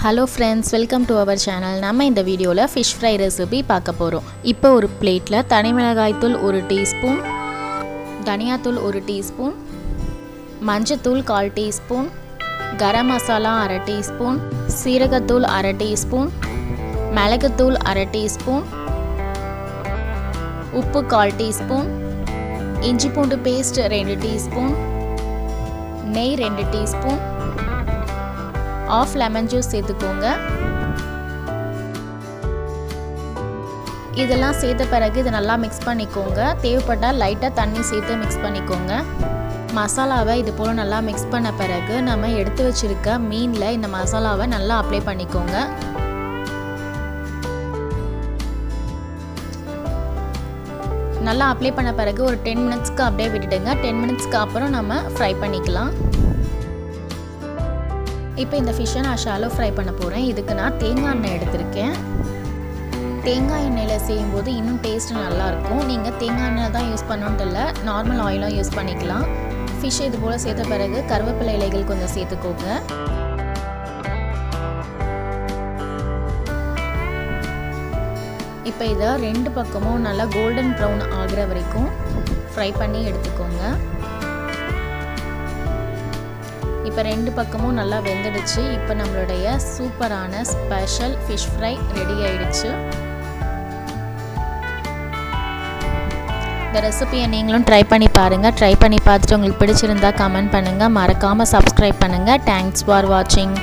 Hello friends, welcome to our channel. நம்ம இந்த வீடியோவில் ஃபிஷ் ஃப்ரை ரெசிபி பார்க்க போகிறோம். இப்போ ஒரு பிளேட்டில் தனி மிளகாய்த்தூள் 1 டீஸ்பூன், தனியாத்தூள் 1 டீஸ்பூன், மஞ்சத்தூள் 1/4 டீஸ்பூன், கரம் மசாலா 1/2 டீஸ்பூன், சீரகத்தூள் 1/2 டீஸ்பூன், மிளகுத்தூள் 1/2 டீஸ்பூன், உப்பு 1/4 டீஸ்பூன், இஞ்சி பூண்டு பேஸ்ட் 2 டீஸ்பூன், நெய் 2 டீஸ்பூன், ஆஃப் லெமன் ஜூஸ் சேர்த்துக்கோங்க. இதெல்லாம் சேர்த்த பிறகு இதை நல்லா மிக்ஸ் பண்ணிக்கோங்க. தேவைப்பட்டால் லைட்டாக தண்ணி சேர்த்து மிக்ஸ் பண்ணிக்கோங்க. மசாலாவை இது போல் நல்லா மிக்ஸ் பண்ண பிறகு நம்ம எடுத்து வச்சுருக்க மீனில் இந்த மசாலாவை நல்லா அப்ளை பண்ணிக்கோங்க. நல்லா அப்ளை பண்ண பிறகு ஒரு 10 மினிட்ஸ்க்கு அப்படியே விட்டுடுங்க. 10 மினிட்ஸ்க்கு அப்புறம் நம்ம ஃப்ரை பண்ணிக்கலாம். இப்போ இந்த ஃபிஷ்ஷை நான் ஷாலோ ஃப்ரை பண்ண போகிறேன். இதுக்கு நான் தேங்காய் எண்ணெய் எடுத்திருக்கேன். தேங்காய் எண்ணெயில் செய்யும்போது இன்னும் டேஸ்ட் நல்லாயிருக்கும். நீங்கள் தேங்காய் எண்ணெய் தான் யூஸ் பண்ணணுன்ட்டு இல்லை, நார்மல் ஆயிலும் யூஸ் பண்ணிக்கலாம். ஃபிஷ் இது போல் சேர்த்த பிறகு கருவேப்பிலை இலைகள் கொஞ்சம் சேர்த்துக்கோங்க. இப்போ இதை 2 பக்கமும் நல்லா கோல்டன் ப்ரௌன் ஆகிற வரைக்கும் ஃப்ரை பண்ணி எடுத்துக்கோங்க. இப்போ 2 பக்கமும் நல்லா வெந்துடுச்சு. இப்போ நம்மளுடைய சூப்பரான ஸ்பெஷல் ஃபிஷ் ஃப்ரை ரெடி ஆயிடுச்சு. இந்த ரெசிபியை நீங்களும் ட்ரை பண்ணி பாருங்கள். ட்ரை பண்ணி பார்த்துட்டு உங்களுக்கு பிடிச்சிருந்தா கமெண்ட் பண்ணுங்கள். மறக்காமல் சப்ஸ்கிரைப் பண்ணுங்கள். தேங்க்ஸ் ஃபார் வாட்சிங்.